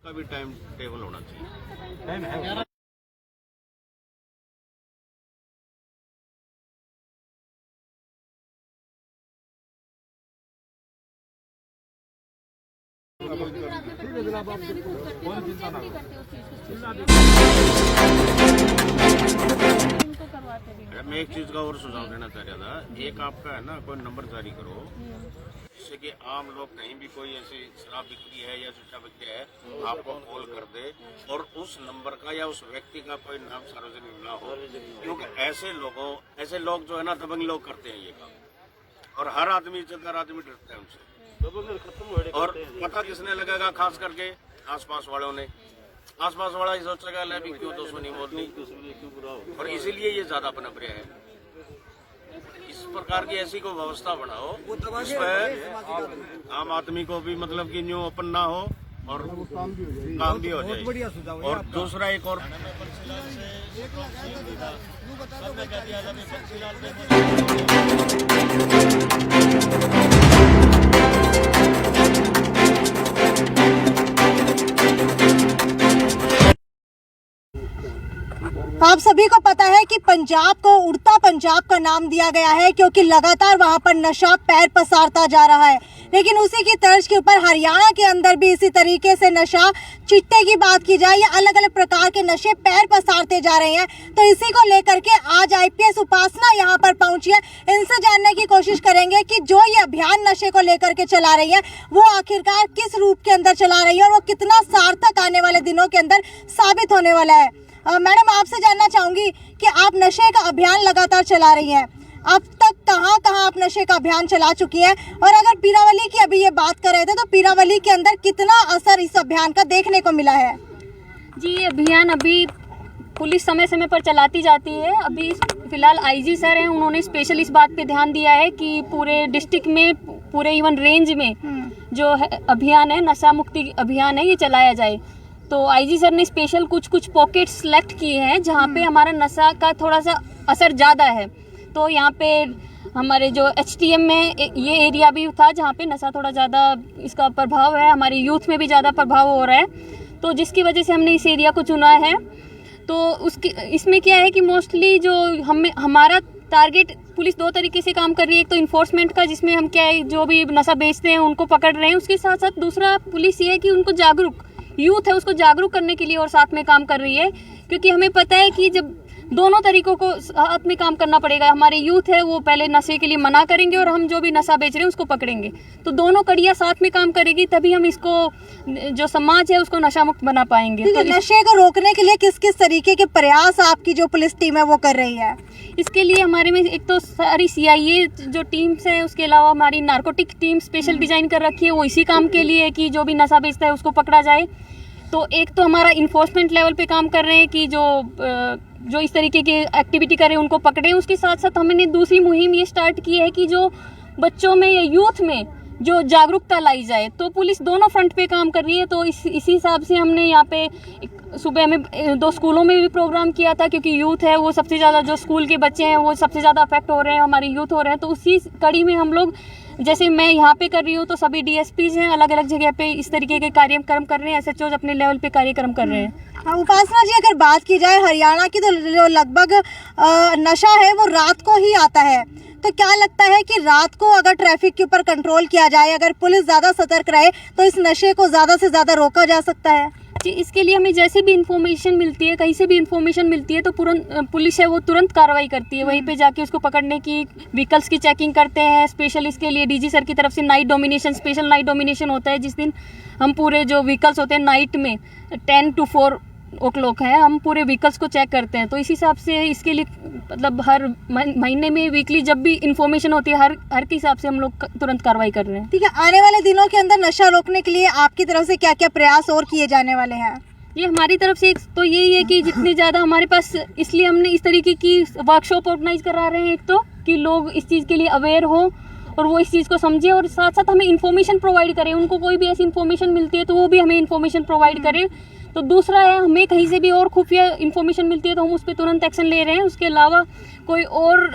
का भी time table होना चाहिए। मैं एक चीज का और सुझाव देना चाह रहा था। एक आपका है ना, कोई नंबर जारी करो जिससे कि आम लोग कहीं भी कोई ऐसी शराब बिक्री है या शिक्षा बिक्री है आपको कॉल कर दे और उस नंबर का या उस व्यक्ति का कोई नाम सार्वजनिक ना हो, क्योंकि ऐसे लोग जो है ना दबंग लोग करते हैं ये काम, और हर आदमी इज्जतदार आदमी डरता है उनसे। और पता किसने लगेगा? खास करके आसपास वालों ने। आसपास वाला ही सोचेगा ले भी क्यों दुश्मनी बोलनी, और इसीलिए ये ज्यादा पनप रहे हैं। इस प्रकार की ऐसी कोई व्यवस्था बनाओ जिस पर आम आदमी को भी मतलब कि न्यू ओपन ना हो और काम भी हो जाए। और दूसरा एक और आप सभी को पता है कि पंजाब को उड़ता पंजाब का नाम दिया गया है क्योंकि लगातार वहां पर नशा पैर पसारता जा रहा है। लेकिन उसी की तर्ज के ऊपर हरियाणा के अंदर भी इसी तरीके से नशा, चिट्टे की बात की जाए या अलग अलग प्रकार के नशे पैर पसारते जा रहे हैं। तो इसी को लेकर के आज आईपीएस उपासना यहाँ पर पहुंची है। इनसे जानने की कोशिश करेंगे कि जो ये अभियान नशे को लेकर के चला रही है वो आखिरकार किस रूप के अंदर चला रही है और वो कितना सार्थक आने वाले दिनों के अंदर साबित होने वाला है। मैडम, आपसे जानना चाहूंगी कि आप नशे का अभियान लगातार चला रही हैं। अब तक कहां आप नशे का अभियान चला चुकी हैं, और अगर पीरावली की अभी ये बात कर रहे थे तो पीरावली के अंदर कितना असर इस अभियान का देखने को मिला है? जी, ये अभियान अभी पुलिस समय समय पर चलाती जाती है। अभी फिलहाल आईजी सर हैं, उन्होंने स्पेशल इस बात पे ध्यान दिया है कि पूरे डिस्ट्रिक्ट में, पूरे इवन रेंज में जो अभियान है, नशा मुक्ति अभियान है, ये चलाया जाए। तो आईजी सर ने स्पेशल कुछ पॉकेट सेलेक्ट किए हैं जहाँ पे हमारा नशा का थोड़ा सा असर ज़्यादा है। तो यहाँ पे हमारे जो एचटीएम में ये एरिया भी था जहाँ पे नशा थोड़ा ज़्यादा इसका प्रभाव है, हमारे यूथ में भी ज़्यादा प्रभाव हो रहा है, तो जिसकी वजह से हमने इस एरिया को चुना है। तो इसमें क्या है कि मोस्टली जो हमारा टारगेट, पुलिस दो तरीके से काम कर रही है। एक तो इन्फोर्समेंट का, जिसमें हम क्या है जो भी नशा बेचते हैं उनको पकड़ रहे हैं। उसके साथ साथ दूसरा पुलिस ये है कि उनको जागरूक, यूथ है उसको जागरूक करने के लिए और साथ में काम कर रही है, क्योंकि हमें पता है कि जब दोनों तरीकों को साथ में काम करना पड़ेगा। हमारे यूथ है वो पहले नशे के लिए मना करेंगे और हम जो भी नशा बेच रहे हैं उसको पकड़ेंगे, तो दोनों कड़ियाँ साथ में काम करेगी, तभी हम इसको, जो समाज है उसको नशा मुक्त बना पाएंगे। तो नशे को रोकने के लिए किस किस तरीके के प्रयास आपकी जो पुलिस टीम है वो कर रही है? इसके लिए हमारे में एक तो सारी सीआईए जो टीम्स हैं, उसके अलावा हमारी नार्कोटिक टीम स्पेशल डिजाइन कर रखी है, वो इसी काम के लिए है कि जो भी नशा बेचता है उसको पकड़ा जाए। तो एक तो हमारा इन्फोर्समेंट लेवल पे काम कर रहे हैं कि जो इस तरीके की एक्टिविटी कर रहे हैं उनको पकड़ें। उसके साथ साथ हमने दूसरी मुहिम ये स्टार्ट की है कि जो बच्चों में या यूथ में जो जागरूकता लाई जाए। तो पुलिस दोनों फ्रंट पे काम कर रही है। तो इसी हिसाब से हमने यहाँ पे सुबह में 2 स्कूलों में भी प्रोग्राम किया था, क्योंकि यूथ है वो सबसे ज़्यादा, जो स्कूल के बच्चे हैं वो सबसे ज़्यादा अफेक्ट हो रहे हैं, हमारे यूथ हो रहे हैं। तो उसी कड़ी में हम लोग, जैसे मैं यहाँ पे कर रही हूँ तो सभी डीएसपीज हैं अलग अलग जगह पे इस तरीके के कार्यक्रम कर रहे हैं, एसएचओज अपने लेवल पे कार्यक्रम कर रहे हैं। उपासना जी, अगर बात की जाए हरियाणा की, तो जो लगभग नशा है वो रात को ही आता है। तो क्या लगता है कि रात को अगर ट्रैफिक के ऊपर कंट्रोल किया जाए, अगर पुलिस ज़्यादा सतर्क रहे, तो इस नशे को ज़्यादा से ज़्यादा रोका जा सकता है? जी, इसके लिए हमें जैसे भी इन्फॉर्मेशन मिलती है, कहीं से भी इन्फॉर्मेशन मिलती है, तो पुलिस है वो तुरंत कार्रवाई करती है। वहीं पे जाके उसको पकड़ने की, व्हीकल्स की चेकिंग करते हैं। स्पेशल इसके लिए डीजी सर की तरफ से night domination, special night domination होता है, जिस दिन हम पूरे जो व्हीकल्स होते हैं नाइट में 10 to 4 o'clock है, हम पूरे व्हीकल्स को चेक करते हैं। तो इस हिसाब से इसके लिए मतलब हर महीने में, वीकली जब भी इंफॉर्मेशन होती है, हर के हिसाब से हम लोग तुरंत कार्रवाई कर रहे हैं। ठीक है, आने वाले दिनों के अंदर नशा रोकने के लिए आपकी तरफ से क्या क्या प्रयास और किए जाने वाले हैं? ये हमारी तरफ से एक तो यही है कि जितने ज़्यादा हमारे पास, इसलिए हमने इस तरीके की वर्कशॉप ऑर्गेनाइज करा रहे हैं। एक तो कि लोग इस चीज़ के लिए अवेयर हो और वो इस चीज़ को समझे, और साथ साथ हमें इन्फॉर्मेशन प्रोवाइड करें। उनको कोई भी ऐसी इन्फॉर्मेशन मिलती है तो वो भी हमें इन्फॉर्मेशन प्रोवाइड करें, तो दूसरा है, हमें कहीं से भी और खुफिया इन्फॉर्मेशन मिलती है तो हम उस पर तुरंत एक्शन ले रहे हैं। उसके अलावा कोई और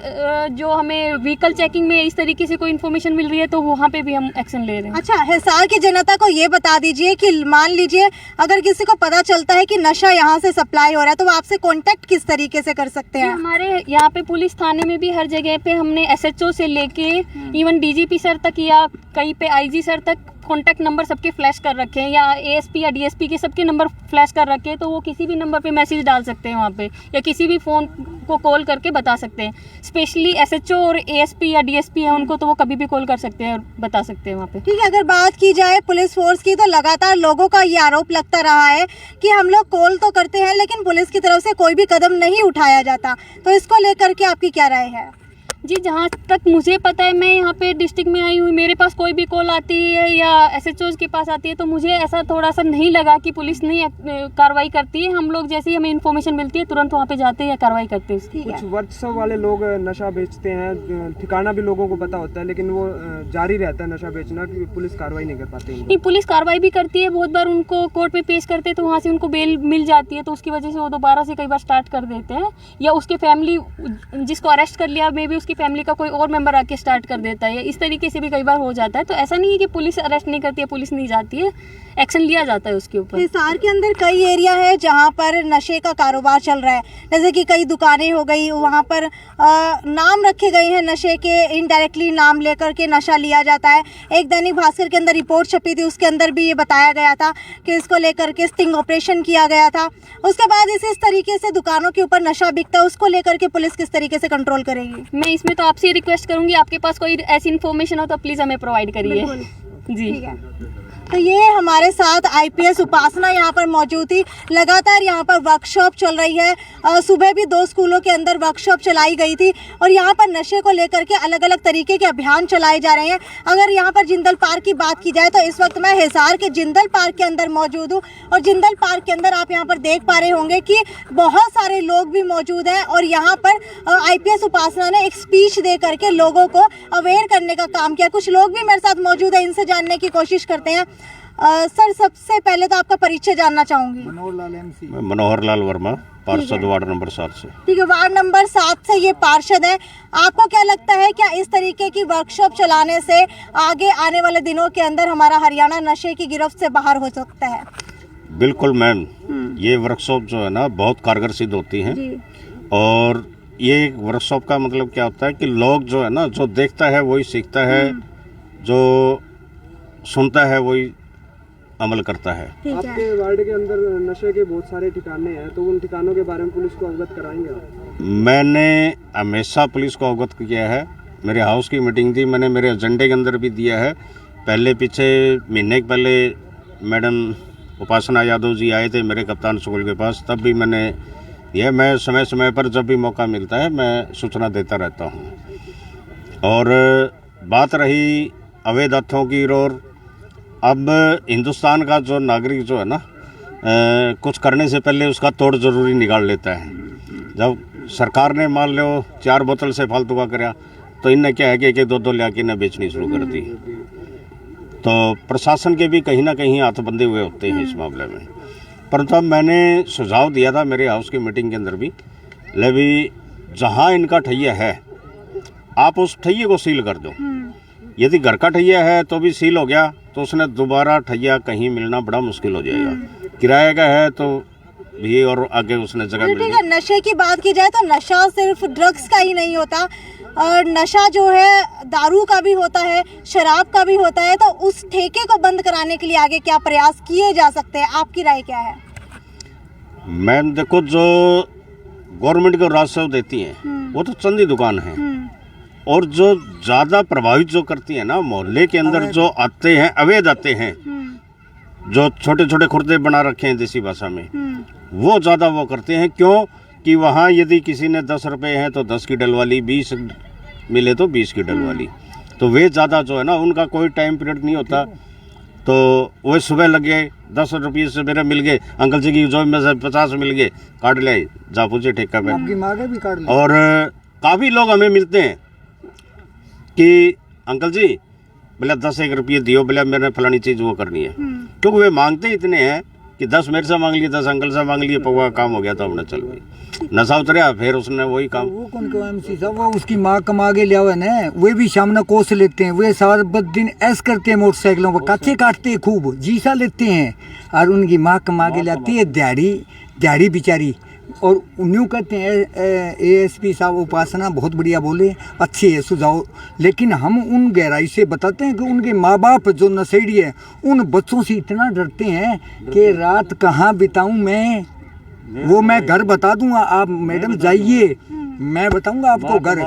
जो हमें व्हीकल चेकिंग में इस तरीके से कोई इन्फॉर्मेशन मिल रही है तो वहाँ पे भी हम एक्शन ले रहे हैं। अच्छा, हिसार की जनता को ये बता दीजिए कि मान लीजिए अगर किसी को पता चलता है कि नशा यहाँ से सप्लाई हो रहा है तो वो आपसे कांटेक्ट किस तरीके से कर सकते हैं? हमारे यहाँ पे पुलिस थाने में भी हर जगह पे हमने SHO से लेके इवन DGP सर तक या कहीं पे IG सर तक कॉन्टैक्ट नंबर सबके फ्लैश कर रखे हैं, या ASP या DSP के सबके नंबर फ्लैश कर रखे हैं, तो वो किसी भी नंबर पे मैसेज डाल सकते हैं वहाँ पे, या किसी भी फ़ोन को कॉल करके बता सकते हैं। स्पेशली SHO और ASP या DSP है उनको, तो वो कभी भी कॉल कर सकते हैं और बता सकते हैं वहाँ पे। ठीक है, अगर बात की जाए पुलिस फोर्स की तो लगातार लोगों का ये आरोप लगता रहा है कि हम लोग कॉल तो करते हैं लेकिन पुलिस की तरफ से कोई भी कदम नहीं उठाया जाता, तो इसको लेकर के आपकी क्या राय है? जी, जहाँ तक मुझे पता है, मैं यहाँ पे डिस्ट्रिक्ट में आई हूँ, मेरे पास कोई भी कॉल आती है या SHOs के पास आती है तो मुझे ऐसा थोड़ा सा नहीं लगा कि पुलिस नहीं कार्रवाई करती है। हम लोग जैसे ही हमें इन्फॉर्मेशन मिलती है तुरंत वहाँ पे जाते हैं या कार्रवाई करते हैं। कुछ वर्चस्व वाले लोग नशा बेचते हैं, ठिकाना भी लोगों को पता होता है लेकिन वो जारी रहता है नशा बेचना, कि पुलिस कार्रवाई नहीं कर पाती। नहीं, पुलिस कार्रवाई भी करती है, बहुत बार उनको कोर्ट पे पेश करते हैं तो वहाँ से उनको बेल मिल जाती है, तो उसकी वजह से वो दोबारा से कई बार स्टार्ट कर देते हैं, या उसके फैमिली जिसको अरेस्ट कर लिया मे बी उसकी फैमिली का कोई और मेंबर आके स्टार्ट कर देता है, इस तरीके से भी कई बार हो जाता है। तो ऐसा नहीं है कि पुलिस अरेस्ट नहीं करती है, पुलिस नहीं जाती है, एक्शन लिया जाता है उसके ऊपर। हिसार के अंदर कई एरिया है जहाँ पर नशे का कारोबार चल रहा है, जैसे कि कई दुकानें हो गई, वहाँ पर नाम रखे गए हैं नशे के, इनडायरेक्टली नाम लेकर के नशा लिया जाता है। एक दैनिक भास्कर के अंदर रिपोर्ट छपी थी, उसके अंदर भी ये बताया गया था कि इसको लेकर के स्टिंग ऑपरेशन किया गया था। उसके बाद इस तरीके से दुकानों के ऊपर नशा बिकता है, उसको लेकर के पुलिस किस तरीके से कंट्रोल करेगी? मैं इसमें तो आपसे रिक्वेस्ट करूंगी, आपके पास कोई ऐसी इन्फॉर्मेशन हो तो प्लीज़ हमें प्रोवाइड करिए। जी, ठीक है। तो ये हमारे साथ IPS उपासना यहाँ पर मौजूद थी। लगातार यहाँ पर वर्कशॉप चल रही है, सुबह भी 2 स्कूलों के अंदर वर्कशॉप चलाई गई थी और यहाँ पर नशे को लेकर के अलग अलग तरीके के अभियान चलाए जा रहे हैं। अगर यहाँ पर जिंदल पार्क की बात की जाए तो इस वक्त मैं हिसार के जिंदल पार्क के अंदर मौजूद हूँ और जिंदल पार्क के अंदर आप यहाँ पर देख पा रहे होंगे कि बहुत सारे लोग भी मौजूद हैं और यहाँ पर IPS उपासना ने एक स्पीच दे करके लोगों को अवेयर करने का काम किया। कुछ लोग भी मेरे साथ मौजूद है, इनसे जानने की कोशिश करते हैं। सर, सबसे पहले तो आपका परिचय जानना चाहूंगी। मनोहर लाल वर्मा, पार्षद वार्ड नंबर 7 से। ठीक है, वार्ड नंबर 7 से ये पार्षद है। आपको क्या लगता है, क्या इस तरीके की वर्कशॉप चलाने से आगे आने वाले दिनों के अंदर हमारा हरियाणा नशे की गिरफ्त से बाहर हो सकता है? बिल्कुल मैम, ये वर्कशॉप जो है ना बहुत कारगर सिद्ध होती हैं। और ये वर्कशॉप का मतलब क्या होता है कि लोग जो है ना, जो देखता है वही सीखता है, जो सुनता है वही अमल करता है। आपके वार्ड के अंदर नशे के बहुत सारे ठिकाने हैं, तो उन ठिकानों के बारे में पुलिस को अवगत कराएंगे आप? मैंने हमेशा पुलिस को अवगत किया है। मेरे हाउस की मीटिंग थी, मैंने मेरे एजेंडे के अंदर भी दिया है। पहले पीछे महीने पहले मैडम उपासना यादव जी आए थे मेरे कप्तान स्कूल के पास, तब भी मैंने दिया। मैं समय समय पर जब भी मौका मिलता है मैं सूचना देता रहता हूँ। और बात रही अवैध हथों की, और अब हिंदुस्तान का जो नागरिक जो है ना, कुछ करने से पहले उसका तोड़ जरूरी निकाल लेता है। जब सरकार ने मान लो 4 बोतल से फालतू का कराया तो इनने क्या है कि 1-2 ले आके इन्हें बेचनी शुरू कर दी। तो प्रशासन के भी कहीं ना कहीं हाथ बंधे हुए होते हैं इस मामले में। परंतु अब मैंने सुझाव दिया था मेरे हाउस की मीटिंग के अंदर भी, ले भी जहाँ इनका ठैया है आप उस ठैये को सील कर दो। यदि घर का ठैया है तो भी सील हो गया तो उसने दोबारा ठैया कहीं मिलना बड़ा मुश्किल हो जाएगा। किराए का है तो भी और आगे उसने जगह मिल ठीक है, नशे की बात की जाए तो नशा सिर्फ ड्रग्स का ही नहीं होता, और नशा जो है दारू का भी होता है, शराब का भी होता है। तो उस ठेके को बंद कराने के लिए आगे क्या प्रयास किए जा सकते हैं, आपकी राय क्या है? मैम देखो, जो गवर्नमेंट को राजस्व देती हैं वो तो चंदी दुकान है, और जो ज़्यादा प्रभावित जो करती है ना मोहल्ले के अंदर जो आते हैं, अवैध आते हैं, जो छोटे छोटे खुर्दे बना रखे हैं देसी भाषा में, वो ज़्यादा वो करते हैं। क्यों कि वहाँ यदि किसी ने 10 रुपये हैं तो 10 की डलवाली, 20 मिले तो 20 की डलवाली। तो वे ज़्यादा जो है ना, उनका कोई टाइम पीरियड नहीं होता। तो वही सुबह लगे 10 रुपये से मेरे मिल गए, अंकल जी की जो में से 50 मिल गए, काट ले जा पूछे ठेका पे। और काफ़ी लोग हमें मिलते हैं कि अंकल जी बोले 10-1 रुपये दियो, बोले मैंने फलानी चीज़ वो करनी है। क्योंकि वे मांगते इतने हैं कि 10 मेरे से मांग लिए, 10 अंकल से मांग लिए, पवा काम हो गया तो हमने चल भाई नशा उतरया, फिर उसने वही काम। वो कौन को एमसी साहब, वो उसकी माँ कमा के लिया हुआ ना, वे भी सामने कोस लेते हैं, वे सारा दिन ऐस करते हैं मोटरसाइकिलों पर, काचे काटते हैं, खूब जीसा लेते हैं, और उनकी माँ कमा के लाती है दिहाड़ी बेचारी। और यूँ कहते हैं एएसपी साहब उपासना बहुत बढ़िया बोले, अच्छे है सुझाव, लेकिन हम उन गहराई से बताते हैं कि उनके माँ बाप जो नशेड़ी है उन बच्चों से इतना डरते हैं कि रात कहाँ बिताऊं मैं, वो मैं घर बता दूंगा, आप मैडम जाइए, मैं बताऊंगा आपको घर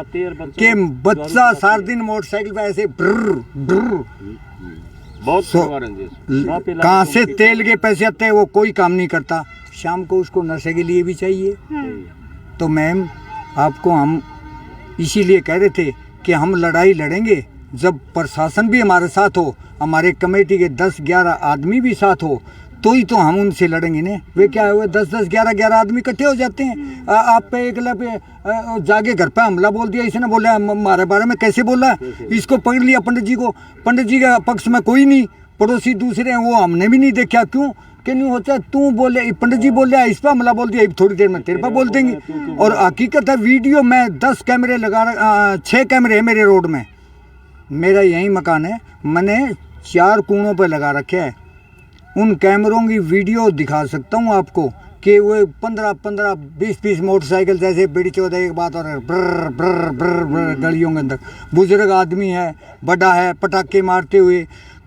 के बच्चा सारा दिन मोटरसाइकिल पे ऐसे बहुत कहाँ से तेल के पैसे आते हैं, वो कोई काम नहीं करता, शाम को उसको नशे के लिए भी चाहिए। तो मैम आपको हम इसीलिए कह रहे थे कि हम लड़ाई लड़ेंगे जब प्रशासन भी हमारे साथ हो, हमारे कमेटी के 10-11 आदमी भी साथ हो, तो ही तो हम उनसे लड़ेंगे ना। वे क्या हुए 10-10 11-11 आदमी इकट्ठे हो जाते हैं, आप पे एकला पे जाके घर पे हमला बोल दिया, इसने बोला हमारे बारे में कैसे बोला, इसको पकड़ लिया पंडित जी को, पंडित जी के पक्ष में कोई नहीं, पड़ोसी दूसरे हैं, वो हमने भी नहीं देखा, क्यों कि नहीं होता, तू बोले पंडित जी बोल रहा है, इस पर हमला बोल दिया, थोड़ी देर में तेरे पर बोल देंगे। और हकीकत है वीडियो में 10 कैमरे लगा 6 कैमरे है मेरे रोड में, मेरा यही मकान है, मैंने 4 कोनों पर लगा रखे है, उन कैमरों की वीडियो दिखा सकता हूँ आपको कि वो 15-15 20-20 मोटरसाइकिल जैसे बेड़ी चौदह एक बात और ब्र ब्र ब्र ब्र गलियों के अंदर, बुजुर्ग आदमी है, बड़ा है, पटाखे मारते हुए।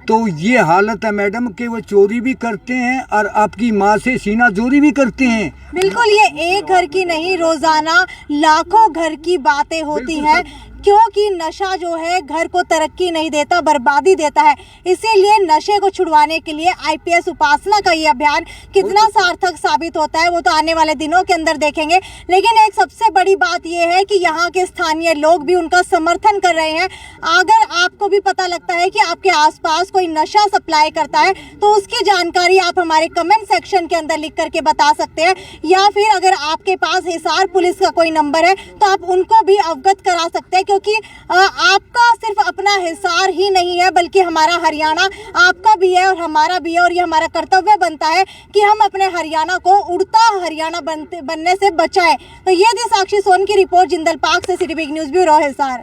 तो ये हालत है मैडम कि वो चोरी भी करते हैं और आपकी माँ से सीना जोरी भी करते हैं। बिल्कुल, ये एक घर की नहीं, रोजाना लाखों घर की बातें होती हैं, क्योंकि नशा जो है घर को तरक्की नहीं देता, बर्बादी देता है। इसीलिए नशे को छुड़वाने के लिए आईपीएस उपासना का ये अभियान कितना सार्थक साबित होता है वो तो आने वाले दिनों के अंदर देखेंगे। लेकिन एक सबसे बड़ी बात ये है कि यहाँ के स्थानीय लोग भी उनका समर्थन कर रहे हैं। अगर आपको भी पता लगता है कि आपके आसपास कोई नशा सप्लाई करता है तो उसकी जानकारी आप हमारे कमेंट सेक्शन के अंदर लिख करके बता सकते हैं, या फिर अगर आपके पास हिसार पुलिस का कोई नंबर है तो आप उनको भी अवगत करा सकते हैं, क्योंकि आपका सिर्फ अपना हिसार ही नहीं है बल्कि हमारा हरियाणा आपका भी है और हमारा भी है, और ये हमारा कर्तव्य बनता है कि हम अपने हरियाणा को उड़ता हरियाणा बनने से बचाएं। तो ये थी साक्षी सोन की रिपोर्ट, जिंदल पार्क से, city big news bureau Hisar.